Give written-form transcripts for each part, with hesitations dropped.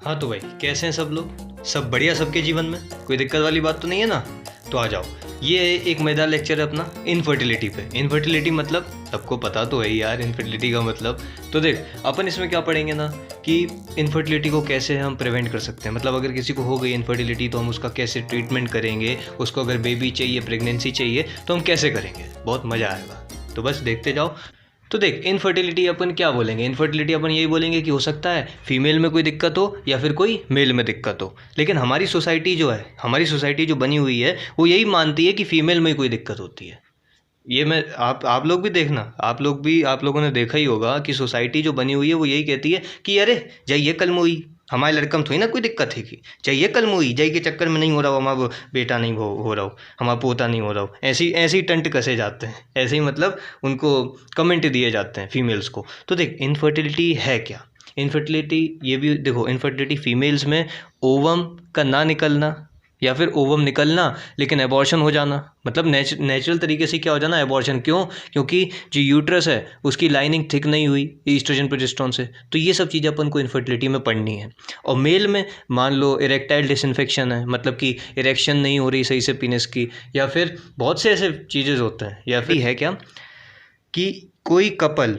हाँ तो भाई, कैसे हैं सब लोग? सब बढ़िया? सबके जीवन में कोई दिक्कत वाली बात तो नहीं है ना? तो आ जाओ। ये एक मज़ेदार लेक्चर है अपना इनफर्टिलिटी पे। इनफर्टिलिटी मतलब सबको पता तो है ही यार, इनफर्टिलिटी का मतलब। तो देख, अपन इसमें क्या पढ़ेंगे ना कि इनफर्टिलिटी को कैसे हम प्रिवेंट कर सकते हैं। मतलब अगर किसी को हो गई इनफर्टिलिटी तो हम उसका कैसे ट्रीटमेंट करेंगे, उसको अगर बेबी चाहिए, प्रेगनेंसी चाहिए तो हम कैसे करेंगे। बहुत मज़ा आएगा, तो बस देखते जाओ। तो देख, इनफर्टिलिटी अपन क्या बोलेंगे? इनफर्टिलिटी अपन यही बोलेंगे कि हो सकता है फीमेल में कोई दिक्कत हो या फिर कोई मेल में दिक्कत हो। लेकिन हमारी सोसाइटी जो है, हमारी सोसाइटी जो बनी हुई है, वो यही मानती है कि फीमेल में कोई दिक्कत होती है। ये मैं आप लोग भी देखना, आप लोगों ने देखा ही होगा कि सोसाइटी जो बनी हुई है वो यही कहती है कि अरे जाइए कल मुई, हमारे लड़का में थोड़ी ना कोई दिक्कत है कि चाहिए कल मुई, जाई के चक्कर में नहीं हो रहा हो, हमारा बेटा नहीं हो रहा हो, हमारा पोता नहीं हो रहा हो। ऐसी ऐसी टंट कसे जाते हैं, ऐसे ही मतलब उनको कमेंट दिए जाते हैं फीमेल्स को। तो देख, इनफर्टिलिटी है क्या? इनफर्टिलिटी ये भी देखो, इनफर्टिलिटी फीमेल्स में ओवम का ना निकलना या फिर ओवम निकलना लेकिन एबॉर्शन हो जाना। मतलब नेचुरल तरीके से क्या हो जाना, एबॉर्शन। क्यों? क्योंकि जो यूट्रस है उसकी लाइनिंग थिक नहीं हुई ईस्ट्रोजन प्रोजेस्टेरोन से। तो ये सब चीज़ें अपन को इनफर्टिलिटी में पढ़नी है। और मेल में मान लो इरेक्टाइल डिसइंफेक्शन है, मतलब कि इरेक्शन नहीं हो रही सही से पीनस की, या फिर बहुत से ऐसे चीज़ें होते हैं। या फिर है क्या कि कोई कपल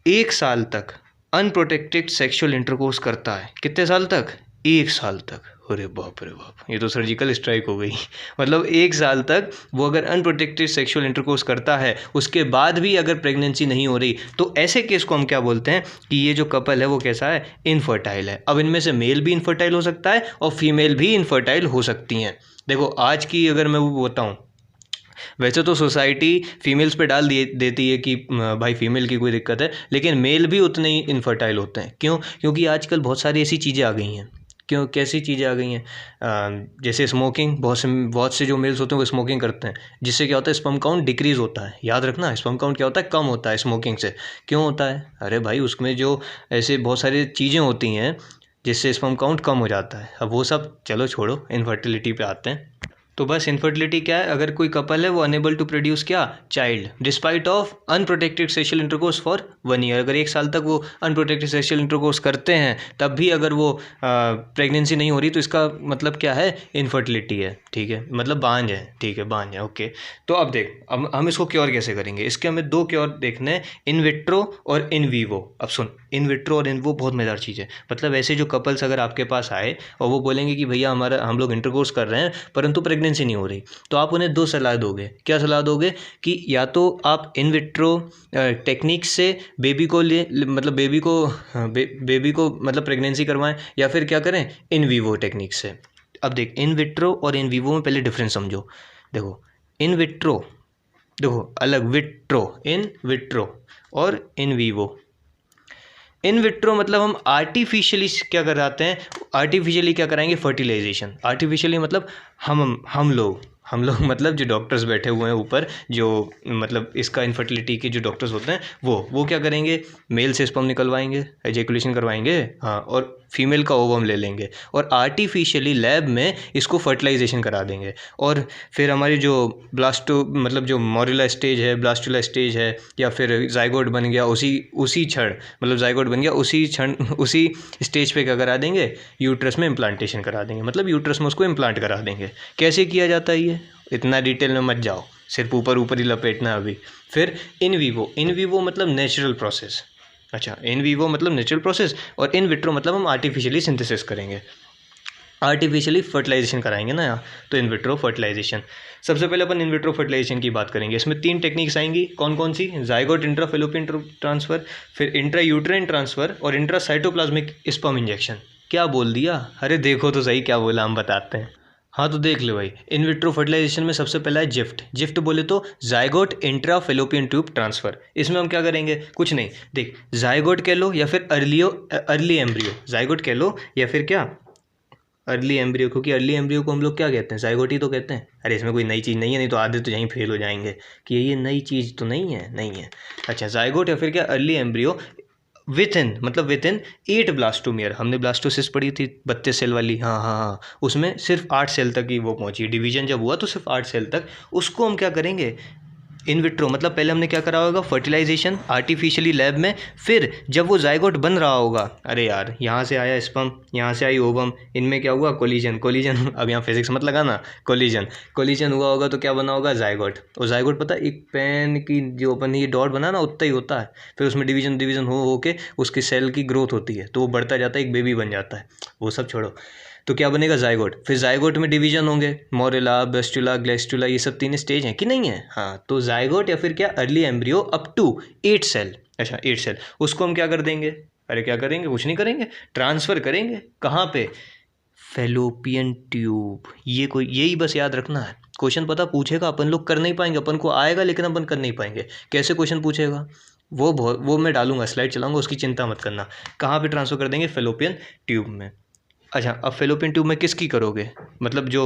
1 साल तक अनप्रोटेक्टेड सेक्सुअल इंटरकोर्स करता है। कितने साल तक? 1 साल तक। अरे बाप रे बाप, ये तो सर्जिकल स्ट्राइक हो गई। मतलब 1 साल तक वो अगर अनप्रोटेक्टेड सेक्सुअल इंटरकोर्स करता है, उसके बाद भी अगर प्रेगनेंसी नहीं हो रही, तो ऐसे केस को हम क्या बोलते हैं कि ये जो कपल है वो कैसा है? इनफर्टाइल है। अब इनमें से मेल भी इनफर्टाइल हो सकता है और फीमेल भी इनफर्टाइल हो सकती हैं। देखो, आज की अगर मैं वो बताऊँ, वैसे तो सोसाइटी फीमेल्स पे डाल दिए देती है कि भाई फीमेल की कोई दिक्कत है, लेकिन मेल भी उतने ही इनफर्टाइल होते हैं। क्यों? क्योंकि आजकल बहुत सारी ऐसी चीज़ें आ गई हैं। क्यों? कैसी चीज़ें आ गई हैं? जैसे स्मोकिंग। बहुत से जो मेल्स होते हैं वो स्मोकिंग करते हैं, जिससे क्या होता है? स्पर्म काउंट डिक्रीज़ होता है। याद रखना, स्पर्म काउंट क्या होता है? कम होता है स्मोकिंग से। क्यों होता है? अरे भाई, उसमें जो ऐसे बहुत सारी चीज़ें होती हैं जिससे स्पर्म काउंट कम हो जाता है। अब वो सब चलो छोड़ो, इनफर्टिलिटी पे आते हैं। तो बस इनफर्टिलिटी क्या है? अगर कोई कपल है वो अनेबल टू प्रोड्यूस क्या? Child, despite of unprotected sexual intercourse for 1 year. अगर 1 साल तक वो अनप्रोटेक्टेड सेक्सुअल इंटरकोर्स करते हैं, तब भी अगर वो प्रेगनेंसी नहीं हो रही, तो इसका मतलब क्या है? इनफर्टिलिटी है। ठीक है, मतलब बांझ है। ठीक है, बांझ है। ओके। तो अब देख, अब हम इसको क्योर कैसे करेंगे? इसके हमें 2 क्योर देखने हैं, इन विट्रो और इन वीवो। अब सुन, इन विट्रो और इन वो बहुत मज़ेदार चीज़ है। मतलब ऐसे जो कपल्स अगर आपके पास आए और वो बोलेंगे कि भैया हम लोग इंटरकोर्स कर रहे हैं परंतु प्रेगनेंसी नहीं हो रही, तो आप उन्हें 2 सलाह दोगे। क्या सलाह दोगे? कि या तो आप इन विट्रो टेक्निक से बेबी को मतलब बेबी को मतलब प्रेगनेंसी करवाएं, या फिर क्या करें? इन वीवो टेक्निक से। अब देख, इन विट्रो और इन वीवो में पहले डिफरेंस समझो। देखो, इन विट्रो, देखो अलग, विट्रो, इन विट्रो और इन वीवो। इन विट्रो मतलब हम आर्टिफिशियली क्या कराते हैं? आर्टिफिशियली क्या कराएंगे? फर्टिलाइजेशन। आर्टिफिशियली मतलब हम लोग मतलब जो डॉक्टर्स बैठे हुए हैं ऊपर, जो मतलब इसका इनफर्टिलिटी के जो डॉक्टर्स होते हैं, वो क्या करेंगे? मेल से स्पर्म निकलवाएंगे, एजेकुलेशन करवाएंगे, हाँ, और फीमेल का ओवम ले लेंगे और आर्टिफिशियली लैब में इसको फर्टिलाइजेशन करा देंगे। और फिर हमारी जो मतलब जो मॉरुला स्टेज है, ब्लास्टुला स्टेज है, या फिर जाइगोट बन गया, उसी क्षण, मतलब जाइगोट बन गया उसी क्षण, उसी स्टेज पे क्या करा देंगे? यूट्रस में इम्प्लांटेशन करा देंगे। मतलब यूट्रस में उसको इम्प्लांट करा देंगे। कैसे किया जाता है ये? इतना डिटेल में मत जाओ, सिर्फ ऊपर ऊपर ही लपेटना अभी। फिर इन वीवो मतलब नेचुरल प्रोसेस। अच्छा, इन वीवो मतलब नेचुरल प्रोसेस, और इन विट्रो मतलब हम आर्टिफिशियली सिंथेसिस करेंगे, आर्टिफिशियली फर्टिलाइजेशन कराएंगे ना यहाँ। तो इन विट्रो फर्टिलाइजेशन। सबसे पहले अपन इन विट्रो फर्टिलाइजेशन की बात करेंगे। इसमें 3 टेक्निक्स आएंगी। कौन कौन सी? जाइगोट इंट्रा फेलोपियन ट्रांसफ़र, फिर इंट्रा यूट्राइन ट्रांसफ़र और इंट्रा साइटोप्लाज्मिक स्पर्म इंजेक्शन। क्या बोल दिया? अरे देखो तो सही क्या बोला, हम बताते हैं। हाँ तो देख लो भाई, इन विट्रो फर्टिलाइजेशन में सबसे पहला है जिफ्ट। जिफ्ट बोले तो zygote intra fallopian tube transfer. इसमें हम क्या करेंगे? कुछ नहीं, देख, जाइगोट कह लो या फिर अर्ली एम्ब्रियो। जाइगोट कह लो या फिर क्या? Early embryo. क्योंकि अर्ली एम्ब्रियो को हम लोग क्या कहते हैं? जाइगोट ही तो कहते हैं। अरे इसमें कोई नई चीज़ नहीं है, नहीं तो आधे तो यहीं फेल हो जाएंगे कि ये नई चीज़ तो नहीं है, नहीं है। अच्छा, जाइगोट या फिर क्या? Early embryo with in 8 blastomere. हमने ब्लास्टोसिस पढ़ी थी 32 सेल वाली, हाँ हाँ हाँ, उसमें सिर्फ 8 सेल तक ही वो पहुंची। डिवीजन जब हुआ तो सिर्फ 8 सेल तक। उसको हम क्या करेंगे? इन विट्रो मतलब पहले हमने क्या करा होगा, फर्टिलाइजेशन आर्टिफिशियली लैब में, फिर जब वो जाइगोट बन रहा होगा, अरे यार यहाँ से आया स्पर्म, यहाँ से आई ओवम, इनमें क्या हुआ, कोलिजन, कोलिजन अब यहाँ फिजिक्स मत लगाना, कोलिजन, कोलिजन हुआ होगा तो क्या बना होगा, जाइगोट। और जाइगोट पता एक पेन की जो अपन ये डॉट बना ना उतना ही होता है, फिर उसमें डिवीजन हो के उसकी सेल की ग्रोथ होती है, तो वो बढ़ता जाता है, एक बेबी बन जाता है, वो सब छोड़ो। तो क्या बनेगा, जाइगोट। फिर जाइगोट में डिवीजन होंगे, मोरेला, ब्लास्टुला, ग्लेस्टुला, ये सब 3 स्टेज हैं कि नहीं है, हाँ। तो जाइगोट या फिर क्या, early embryo up to 8 cell, अच्छा 8 सेल, उसको हम क्या कर देंगे, अरे क्या करेंगे, कुछ नहीं करेंगे, ट्रांसफ़र करेंगे कहाँ पे, फेलोपियन ट्यूब। ये कोई यही बस याद रखना है, क्वेश्चन पता पूछेगा, अपन लोग कर नहीं पाएंगे, अपन को आएगा लेकिन अपन कर नहीं पाएंगे। कैसे क्वेश्चन पूछेगा वो मैं डालूंगा, स्लाइड चलाऊंगा, उसकी चिंता मत करना। कहाँ पे ट्रांसफ़र कर देंगे, फेलोपियन ट्यूब में। अच्छा, अब फेलोपियन ट्यूब में किसकी करोगे, मतलब जो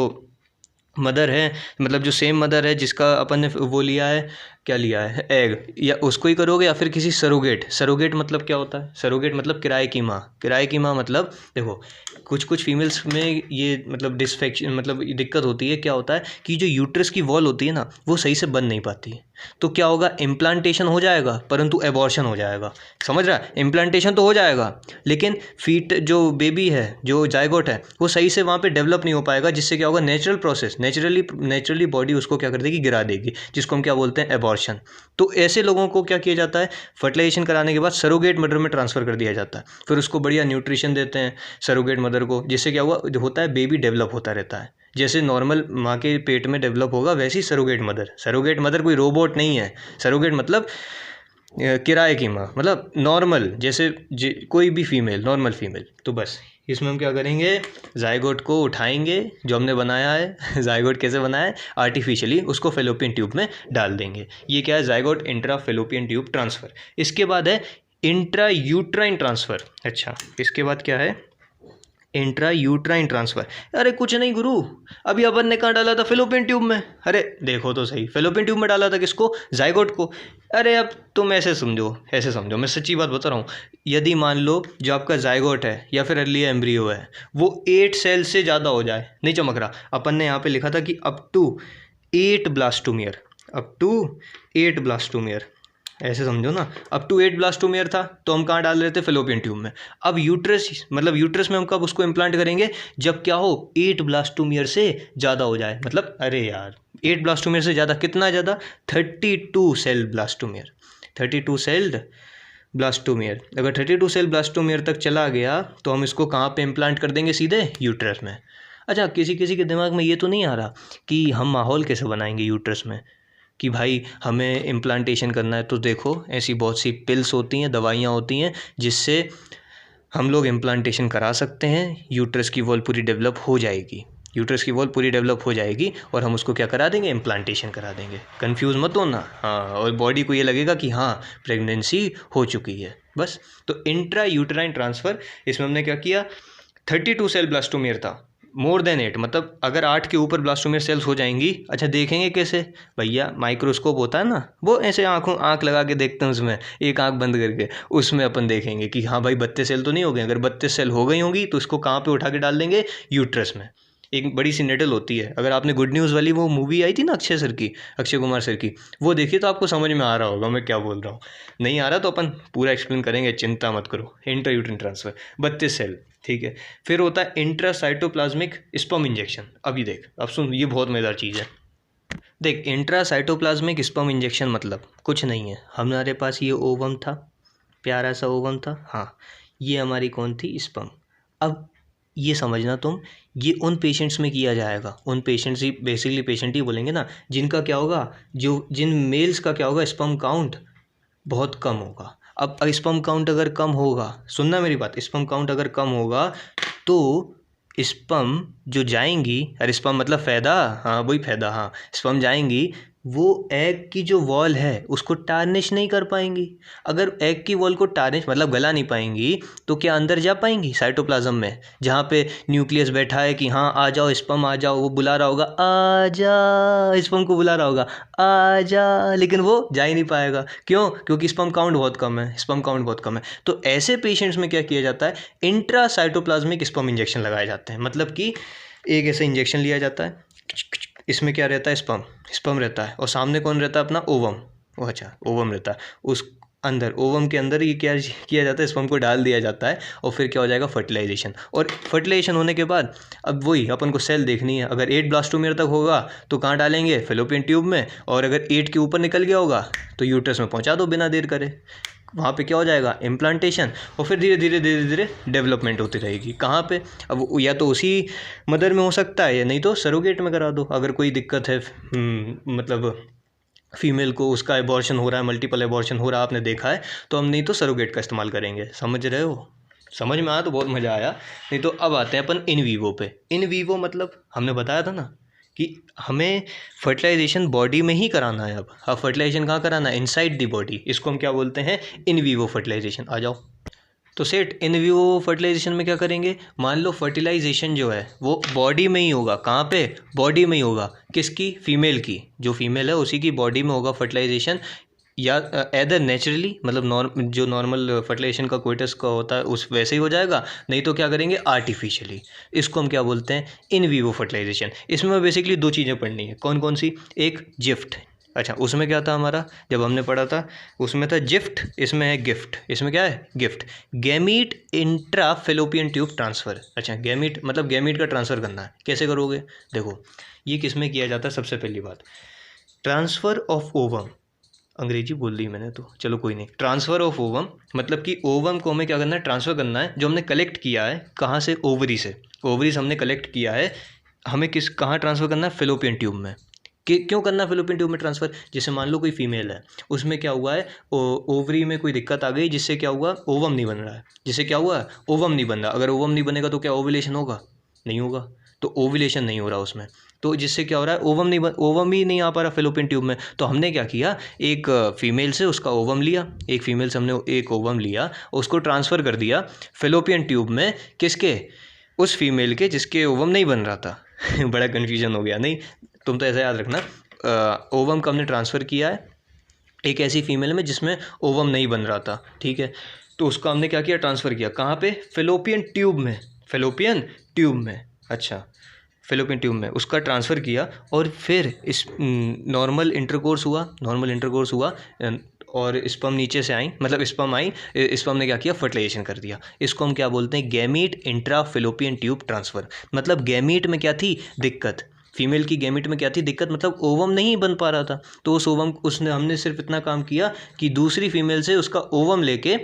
मदर है, मतलब जो सेम मदर है जिसका अपन ने वो लिया है, क्या लिया है, एग, या उसको ही करोगे या फिर किसी सरोगेट। सरोगेट मतलब क्या होता है, सरोगेट मतलब किराए की माँ। किराए की माँ मतलब देखो कुछ फीमेल्स में ये मतलब डिसफेक्शन मतलब दिक्कत होती है, क्या होता है कि जो यूट्रस की वॉल होती है ना वो सही से बन नहीं पाती है, तो क्या होगा, इम्प्लांटेशन हो जाएगा परंतु एबॉर्शन हो जाएगा। समझ रहा है, इम्प्लांटेशन तो हो जाएगा लेकिन फीट जो बेबी है, जो जाइगोट है, वो सही से वहाँ पे डेवलप नहीं हो पाएगा, जिससे क्या होगा, नेचुरल प्रोसेस, नेचुरली बॉडी उसको क्या कर देगी, गिरा देगी, जिसको हम क्या बोलते हैं, एबॉर्शन। तो ऐसे लोगों को क्या किया जाता है, फर्टिलाइजेशन कराने के बाद सरोगेट मदर में ट्रांसफ़र कर दिया जाता है, फिर उसको बढ़िया न्यूट्रिशन देते हैं सरोगेट मदर को, जिससे क्या हुआ होता है, बेबी डेवलप होता रहता है। जैसे नॉर्मल माँ के पेट में डेवलप होगा वैसी सरोगेट मदर कोई रोबोट नहीं है। सरोगेट मतलब किराए की माँ, मतलब नॉर्मल जैसे कोई भी फीमेल, नॉर्मल फीमेल। तो बस इसमें हम क्या करेंगे, जाइगोट को उठाएंगे जो हमने बनाया है जाइगोट कैसे बनाया है, आर्टिफिशियली, उसको फेलोपियन ट्यूब में डाल देंगे। ये क्या है, zygote intra fallopian tube transfer. इसके बाद है इंट्रा यूट्राइन ट्रांसफ़र। अच्छा, इसके बाद क्या है, इंट्रा यूट्राइन ट्रांसफ़र। अरे कुछ नहीं गुरु, अभी अपन ने कहाँ डाला था, फेलोपियन ट्यूब में। अरे देखो तो सही, फेलोपियन ट्यूब में डाला था किसको, जाइगोट को। अरे अब तुम ऐसे समझो, मैं सच्ची बात बता रहा हूँ। यदि मान लो जो आपका जाइगोट है या फिर अर्ली एम्ब्रियो है वो 8 सेल से ज़्यादा हो जाए, नहीं चमक रहा, अपन ने यहाँ पे लिखा था कि up to 8 blastomere, up to 8 blastomere, ऐसे समझो ना, अप टू 8 ब्लास्टोमियर था तो हम कहाँ डाल रहे थे, फेलोपियन ट्यूब में। अब यूट्रस मतलब यूट्रस में हम कब उसको इम्प्लांट करेंगे, जब क्या हो, 8 ब्लास्टोमियर से ज़्यादा हो जाए। मतलब अरे यार 8 ब्लास्टोमियर से ज़्यादा, कितना ज़्यादा, 32 सेल ब्लास्टोमियर, 32 सेल्ड ब्लास्टोमियर। अगर 32 सेल ब्लास्टोमियर तक चला गया तो हम इसको कहाँ पे इम्प्लांट कर देंगे, सीधे यूट्रस में। अच्छा, किसी के दिमाग में ये तो नहीं आ रहा कि हम माहौल कैसे बनाएंगे यूट्रस में, कि भाई हमें इम्प्लांटेशन करना है, तो देखो ऐसी बहुत सी पिल्स होती हैं, दवाइयाँ होती हैं जिससे हम लोग इम्प्लांटेशन करा सकते हैं, यूट्रस की वॉल पूरी डेवलप हो जाएगी, यूट्रस की वॉल पूरी डेवलप हो जाएगी और हम उसको क्या करा देंगे, इम्प्लांटेशन करा देंगे। कंफ्यूज मत होना, हाँ, और बॉडी को ये लगेगा कि हाँ प्रेगनेंसी हो चुकी है, बस। तो इंट्रा यूट्राइन ट्रांसफ़र, इसमें हमने क्या किया, 32 सेल ब्लास्टोमियर था, मोर देन 8, मतलब अगर 8 के ऊपर ब्लास्टोमियर सेल्स हो जाएंगी। अच्छा, देखेंगे कैसे भैया, माइक्रोस्कोप होता है ना, वो ऐसे आँख लगा के देखते हैं, उसमें एक आँख बंद करके, उसमें अपन देखेंगे कि हाँ भाई 32 सेल तो नहीं हो गए। अगर 32 सेल हो गई होंगी तो इसको कहाँ पे उठा के डाल देंगे, यूट्रस में। एक बड़ी सी नेडल होती है, अगर आपने गुड न्यूज़ वाली वो मूवी आई थी ना अक्षय कुमार सर की, वो देखिए तो आपको समझ में आ रहा होगा मैं क्या बोल रहा हूँ। नहीं आ रहा तो अपन पूरा एक्सप्लेन करेंगे, चिंता मत करो। इंट्रा यूट्राइन ट्रांसफ़र 32 सेल, ठीक है। फिर होता है इंट्रासाइटोप्लाज्मिक स्पर्म इंजेक्शन। अभी देख, अब सुन, ये बहुत मज़ेदार चीज़ है। देख, इंट्रासाइटोप्लाज्मिक स्पर्म इंजेक्शन मतलब कुछ नहीं है, हमारे पास ये ओवम था, प्यारा सा ओवम था, हाँ, ये हमारी कौन थी, स्पर्म। अब ये समझना तुम, ये उन पेशेंट्स में किया जाएगा, उन पेशेंट्स ही, बेसिकली पेशेंट ही बोलेंगे ना, जिनका क्या होगा, जिन मेल्स का क्या होगा, स्पर्म काउंट बहुत कम होगा। अब स्पर्म काउंट अगर कम होगा, सुनना मेरी बात, स्पर्म काउंट अगर कम होगा तो स्पर्म जो जाएंगी, अरे स्पर्म मतलब फ़ायदा, हाँ वही फ़ायदा, हाँ, स्पर्म जाएंगी, वो एग की जो वॉल है उसको टार्निश नहीं कर पाएंगी। अगर एग की वॉल को टार्निश मतलब गला नहीं पाएंगी तो क्या अंदर जा पाएंगी साइटोप्लाज्म में, जहाँ पे न्यूक्लियस बैठा है कि हाँ आ जाओ स्पर्म आ जाओ, वो बुला रहा होगा आ जा, स्पर्म को बुला रहा होगा आ जा, लेकिन वो जा ही नहीं पाएगा। क्यों? क्योंकि स्पर्म काउंट बहुत कम है, स्पर्म काउंट बहुत कम है। तो ऐसे पेशेंट्स में क्या किया जाता है, इंट्रासाइटोप्लाज्मिक स्पर्म इंजेक्शन लगाए जाते हैं। मतलब कि एक ऐसा इंजेक्शन लिया जाता है, इसमें क्या रहता है, स्पर्म, स्पर्म रहता है, और सामने कौन रहता है अपना, ओवम। ओ अच्छा, ओवम रहता है, उस अंदर ओवम के अंदर ये क्या किया जाता है, स्पर्म को डाल दिया जाता है, और फिर क्या हो जाएगा, फर्टिलाइजेशन। और फर्टिलाइजेशन होने के बाद अब वही अपन को सेल देखनी है, अगर 8 ब्लास्टोमियर तक होगा तो कहाँ डालेंगे, फेलोपियन ट्यूब में, और अगर 8 के ऊपर निकल गया होगा तो यूट्रस में पहुँचा दो बिना देर करे, वहाँ पे क्या हो जाएगा, इम्प्लांटेशन, और फिर धीरे धीरे धीरे धीरे डेवलपमेंट होती रहेगी। कहाँ पे, अब या तो उसी मदर में हो सकता है, या नहीं तो सरोगेट में करा दो। अगर कोई दिक्कत है मतलब फीमेल को, उसका एबॉर्शन हो रहा है, मल्टीपल एबॉर्शन हो रहा है, आपने देखा है, तो हम नहीं तो सरोगेट का इस्तेमाल करेंगे। समझ रहे हो, समझ में आया तो बहुत मज़ा आया। नहीं तो अब आते हैं अपन इन वीवो पे। इन वीवो मतलब हमने बताया था ना कि हमें फर्टिलाइजेशन बॉडी में ही कराना है। अब फर्टिलाइजेशन कहाँ कराना है, इनसाइड द बॉडी। इसको हम क्या बोलते हैं, इन वीवो फर्टिलाइजेशन। आ जाओ। तो सेट इन वीवो फर्टिलाइजेशन में क्या करेंगे, मान लो फर्टिलाइजेशन जो है वो बॉडी में ही होगा। कहाँ पे, बॉडी में ही होगा। किसकी, फीमेल की, जो फीमेल है उसी की बॉडी में होगा फर्टिलाइजेशन, या एदर नेचुरली, मतलब जो नॉर्मल फर्टिलाइजेशन का कोइटस का होता है उस वैसे ही हो जाएगा, नहीं तो क्या करेंगे, आर्टिफिशियली। इसको हम क्या बोलते हैं, इन वीवो फर्टिलाइजेशन। इसमें बेसिकली 2 चीज़ें पढ़नी है। कौन कौन सी, एक जिफ्ट। अच्छा, उसमें क्या था हमारा, जब हमने पढ़ा था उसमें था जिफ्ट, इसमें है गिफ्ट। इसमें क्या है, gift. Gamete intra fallopian tube transfer. अच्छा, गैमीट मतलब गैमीट का ट्रांसफ़र करना है। कैसे करोगे, देखो ये किस में किया जाता है, सबसे पहली बात, ट्रांसफ़र ऑफ ओवम, अंग्रेजी बोल दी मैंने तो चलो कोई नहीं। ट्रांसफ़र ऑफ ओवम मतलब कि ओवम को हमें क्या करना है, ट्रांसफ़र करना है, जो हमने कलेक्ट किया है। कहाँ से, ओवरी से। ओवरी से हमने कलेक्ट किया है, हमें कहाँ ट्रांसफ़र करना है, फेलोपियन ट्यूब में। कि क्यों करना है फेलोपियन ट्यूब में ट्रांसफ़र, जैसे मान लो कोई फीमेल है, उसमें क्या हुआ है, ओवरी में कोई दिक्कत आ गई, जिससे क्या हुआ, ओवम नहीं बन रहा है। जिससे क्या हुआ, ओवम नहीं बन रहा। अगर ओवम नहीं बनेगा तो क्या ओवुलेशन होगा, नहीं होगा। तो ओवुलेशन नहीं हो रहा उसमें, तो जिससे क्या हो रहा है, ओवम ही नहीं आ पा रहा फेलोपियन ट्यूब में। तो हमने क्या किया, एक फीमेल से उसका ओवम लिया, एक फीमेल से हमने एक ओवम लिया, उसको ट्रांसफ़र कर दिया फेलोपियन ट्यूब में। किसके, उस फीमेल के जिसके ओवम नहीं बन रहा था। बड़ा कन्फ्यूजन हो गया, नहीं तुम तो ऐसा याद रखना, ओवम को हमने ट्रांसफ़र किया है एक ऐसी फीमेल में जिसमें ओवम नहीं बन रहा था, ठीक है। तो उसका हमने क्या किया, ट्रांसफ़र किया। कहाँ पे, फेलोपियन ट्यूब में, फेलोपियन ट्यूब में। अच्छा, फेलोपियन ट्यूब में उसका ट्रांसफ़र किया, और फिर इस नॉर्मल इंटरकोर्स हुआ, नॉर्मल इंटरकोर्स हुआ, और स्पर्म नीचे से आई, मतलब स्पर्म आई, स्पर्म ने क्या किया, फर्टिलाइजेशन कर दिया। इसको हम क्या बोलते हैं, gamete intra fallopian tube transfer. मतलब गैमीट में क्या थी दिक्कत, फीमेल की गैमीट में क्या थी दिक्कत, मतलब ओवम नहीं बन पा रहा था। तो उस ओवम उसने हमने सिर्फ इतना काम किया कि दूसरी फीमेल से उसका ओवम लेके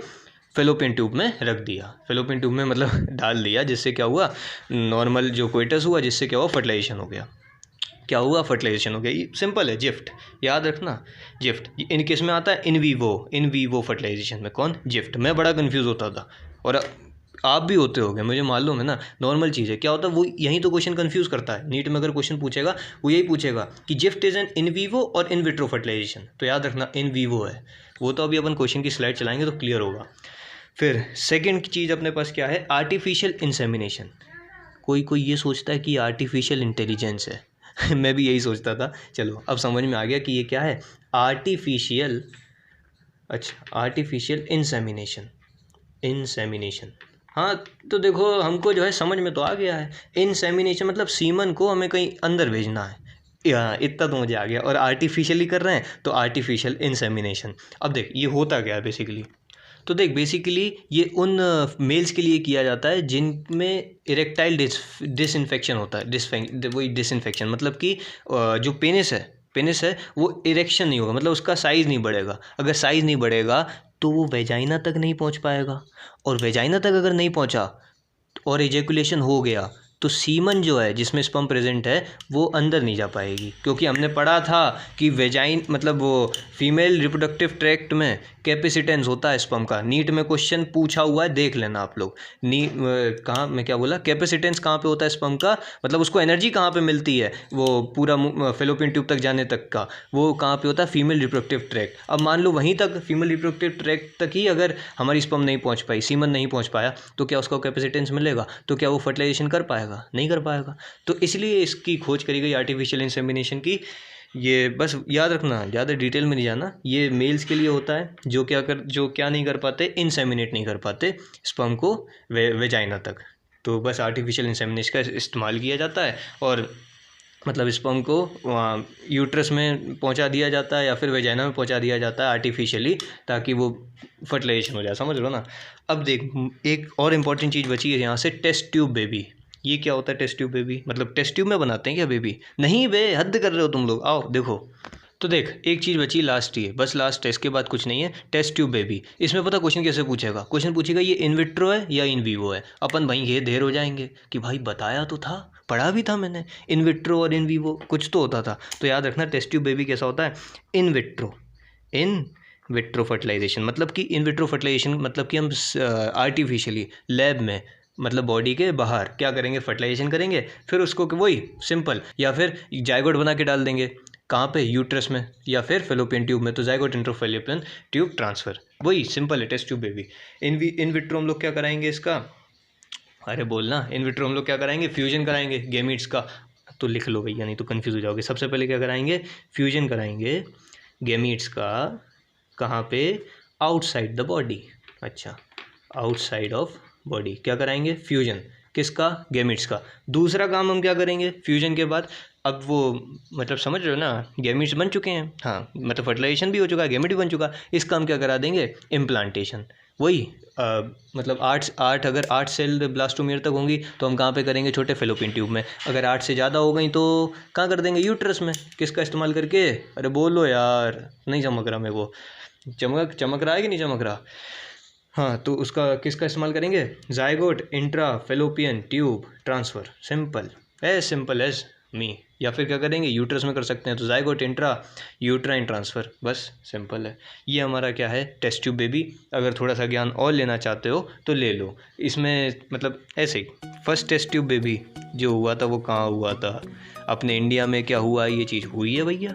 फेलोपियन ट्यूब में रख दिया, फेलोपियन ट्यूब में मतलब डाल दिया, जिससे क्या हुआ, नॉर्मल जो कोइटस हुआ, जिससे क्या हुआ, फर्टिलाइजेशन हो गया। क्या हुआ, फर्टिलाइजेशन हो गया। ये सिंपल है, जिफ्ट, याद रखना। जिफ्ट इन किस में आता है, इन वीवो फर्टिलाइजेशन में। कौन, जिफ्ट। मैं बड़ा कंफ्यूज होता था, और आप भी होते होगे, मुझे मालूम है ना, नॉर्मल चीज़ है। क्या होता है, वो यही तो क्वेश्चन कंफ्यूज करता है। नीट में अगर क्वेश्चन पूछेगा वो यही पूछेगा कि gift is an in vivo और इन विट्रो फर्टिलाइजेशन। तो याद रखना इन वीवो है वो। तो अभी अपन क्वेश्चन की स्लाइड चलाएंगे तो क्लियर होगा। फिर सेकेंड चीज़ अपने पास क्या है, आर्टिफिशियल इंसेमिनेशन। कोई कोई ये सोचता है कि आर्टिफिशियल इंटेलिजेंस है। मैं भी यही सोचता था, चलो अब समझ में आ गया कि ये क्या है, आर्टिफिशियल। अच्छा, आर्टिफिशियल इंसेमिनेशन, इंसेमिनेशन। हाँ, तो देखो हमको जो है समझ में तो आ गया है। इंसेमिनेशन मतलब सीमन को हमें कहीं अंदर भेजना है, या इतना तो मुझे आ गया। और आर्टिफिशियली कर रहे हैं तो आर्टिफिशियल इंसेमिनेशन। अब देख ये होता क्या है बेसिकली, तो देख बेसिकली ये उन मेल्स के लिए किया जाता है जिनमें इरेक्टाइल डिसइंफेक्शन होता है। वही डिसइंफेक्शन मतलब कि जो पेनिस है वो इरेक्शन नहीं होगा, मतलब उसका साइज़ नहीं बढ़ेगा। अगर साइज़ नहीं बढ़ेगा तो वो वेजाइना तक नहीं पहुंच पाएगा, और वेजाइना तक अगर नहीं पहुंचा और इजेकुलेशन हो गया तो सीमन जो है जिसमें स्पर्म प्रेजेंट है वो अंदर नहीं जा पाएगी। क्योंकि हमने पढ़ा था कि वेजाइन मतलब वो फीमेल रिप्रोडक्टिव ट्रैक्ट में कैपेसिटेंस होता है स्पर्म का। नीट में क्वेश्चन पूछा हुआ है, देख लेना आप लोग। कहाँ मैं क्या बोला, कैपेसिटेंस कहाँ पे होता है स्पर्म का, मतलब उसको एनर्जी कहाँ पे मिलती है, वो पूरा फेलोपियन ट्यूब तक जाने तक का, वो कहाँ पे होता है, फीमेल रिप्रोडक्टिव ट्रैक्ट। अब मान लो वहीं तक फीमेल रिप्रोडक्टिव ट्रैक्ट तक ही अगर हमारी स्पर्म नहीं पहुँच पाई, सीमन नहीं पहुँच पाया, तो क्या उसको कैपेसिटेंस मिलेगा, तो क्या वो फर्टिलाइजेशन कर पाएगा, नहीं कर पाएगा। तो इसलिए इसकी खोज करी गई आर्टिफिशियल इंसेमिनेशन की। ये बस याद रखना, ज़्यादा डिटेल में नहीं जाना। ये मेल्स के लिए होता है जो क्या नहीं कर पाते, इंसेमिनेट नहीं कर पाते स्पर्म को वेजाइना तक। तो बस आर्टिफिशियल इंसेमिनेशन का इस्तेमाल किया जाता है। और मतलब स्पर्म को वहाँ यूट्रस में पहुँचा दिया जाता है या फिर वेजाइना में पहुँचा दिया जाता है आर्टिफिशियली, ताकि वो फर्टिलाइजेशन हो जाए, समझ लो ना। अब देख, एक और इम्पॉर्टेंट चीज़ बची है यहाँ से, टेस्ट ट्यूब बेबी। ये क्या होता है टेस्ट ट्यूब बेबी? मतलब टेस्ट ट्यूब में बनाते हैं क्या बेबी? नहीं बे, हद कर रहे हो तुम लोग। आओ देखो, तो देख एक चीज़ बची, लास्ट ही है बस, लास्ट है, इसके बाद कुछ नहीं है। टेस्ट ट्यूब बेबी, इसमें पता क्वेश्चन कैसे पूछेगा? क्वेश्चन पूछेगा ये इन विट्रो है या इन वीवो है। अपन भाई ये देर हो जाएंगे कि भाई बताया तो था, पढ़ा भी था मैंने, इन विट्रो और इन वीवो कुछ तो होता था। तो याद रखना टेस्ट ट्यूब बेबी कैसा होता है, in vitro. In vitro fertilization मतलब कि इन विट्रो फर्टिलाइजेशन मतलब कि हम आर्टिफिशियली लैब में, मतलब बॉडी के बाहर क्या करेंगे, फर्टिलाइजेशन करेंगे, फिर उसको वही सिंपल, या फिर जाइगोट बना के डाल देंगे। कहाँ पे? यूट्रस में या फिर फेलोपियन ट्यूब में। तो zygote into fallopian tube transfer, वही सिंपल है test tube baby. In vitro हम लोग क्या कराएंगे इसका? अरे बोलना, इन विट्रो हम लोग क्या कराएंगे? फ्यूजन कराएंगे गैमीट्स का। तो लिख लो भैया, नहीं तो कन्फ्यूज़ हो जाओगे। सबसे पहले क्या कराएंगे? फ्यूजन कराएंगे गैमीट्स का। कहाँ पे? Outside the body. अच्छा, आउटसाइड ऑफ बॉडी क्या कराएंगे? फ्यूजन। किसका? गैमीट्स का। दूसरा काम हम क्या करेंगे फ्यूजन के बाद? अब वो मतलब समझ रहे हो ना, गैमीट्स बन चुके हैं, हाँ मतलब फर्टिलाइजेशन भी हो चुका है, गैमीट भी बन चुका, इसका हम क्या करा देंगे? इम्प्लांटेशन। वही मतलब 8 अगर 8 सेल ब्लास्टोमियर तक होंगी तो हम कहाँ पे करेंगे? छोटे फेलोपियन ट्यूब में। अगर 8 से ज़्यादा हो गई तो कहाँ कर देंगे? यूट्रस में। किसका इस्तेमाल करके? अरे बोलो यार, नहीं चमक रहा मेरे को। चमक रहा है कि नहीं चमक रहा? हाँ, तो उसका किसका इस्तेमाल करेंगे? Zygote intra fallopian tube transfer. Simple as me. या फिर क्या करेंगे? यूट्रस में कर सकते हैं, तो जाइगोट इंट्रा यूट्राइन ट्रांसफ़र, बस सिंपल है। ये हमारा क्या है? Test tube baby. अगर थोड़ा सा ज्ञान और लेना चाहते हो तो ले लो। इसमें मतलब ऐसे ही, फर्स्ट टेस्ट ट्यूब बेबी जो हुआ था वो कहाँ हुआ था? अपने इंडिया में क्या हुआ? ये चीज़ हुई है भैया।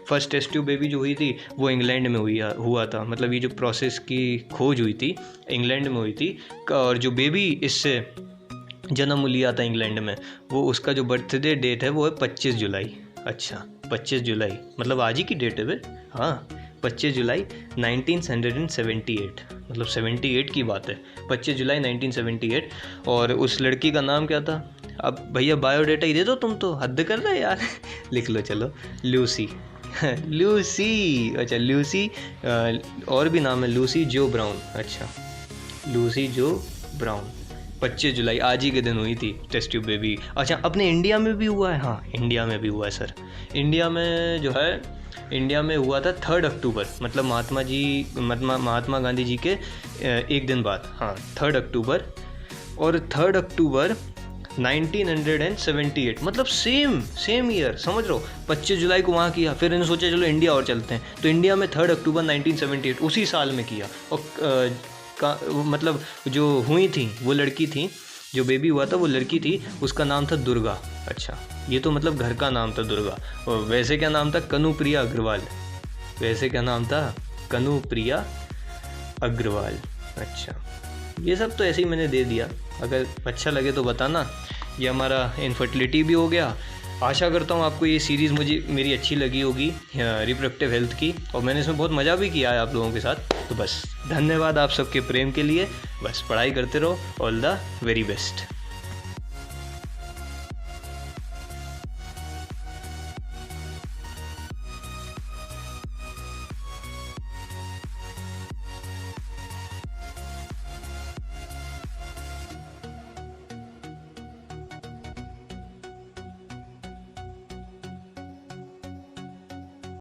फर्स्ट टेस्ट ट्यूब बेबी जो हुई थी वो इंग्लैंड में हुआ था। मतलब ये जो प्रोसेस की खोज हुई थी इंग्लैंड में हुई थी। और जो बेबी इससे जन्म लिया था इंग्लैंड में, वो उसका जो बर्थडे डेट है वो है 25 जुलाई। अच्छा, 25 जुलाई मतलब आज ही की डेट है वे। हाँ, 25 जुलाई 1978, मतलब 78 की बात है। 25 जुलाई 1978। और उस लड़की का नाम क्या था? अब भैया बायोडेटा ही दे दो, तुम तो हद कर रहे यार। लिख लो चलो, लूसी। लूसी, अच्छा लूसी, और भी नाम है लूसी जो ब्राउन। अच्छा, लूसी जो ब्राउन 25 जुलाई आज ही के दिन हुई थी टेस्ट ट्यूब बेबी। अच्छा, अपने इंडिया में भी हुआ है? हाँ, इंडिया में भी हुआ है सर। इंडिया में जो है, इंडिया में हुआ था 3 अक्टूबर, मतलब महात्मा गांधी जी के एक दिन बाद। हाँ, 3 अक्टूबर। और 3 अक्टूबर 1978, मतलब सेम ईयर, समझ लो। 25 जुलाई को वहाँ किया, फिर इन्होंने सोचा चलो इंडिया और चलते हैं, तो इंडिया में 3 अक्टूबर 1978 उसी साल में किया। और मतलब जो हुई थी वो लड़की थी, जो बेबी हुआ था वो लड़की थी, उसका नाम था दुर्गा। अच्छा, ये तो मतलब घर का नाम था दुर्गा। और वैसे क्या नाम था? कनुप्रिया अग्रवाल। वैसे क्या नाम था? कनुप्रिया अग्रवाल। अच्छा, ये सब तो ऐसे ही मैंने दे दिया, अगर अच्छा लगे तो बताना। ये हमारा इनफर्टिलिटी भी हो गया। आशा करता हूँ आपको ये सीरीज़ मेरी अच्छी लगी होगी रिप्रोडक्टिव हेल्थ की, और मैंने इसमें बहुत मज़ा भी किया है आप लोगों के साथ। तो बस धन्यवाद आप सबके प्रेम के लिए। बस पढ़ाई करते रहो। All the very best.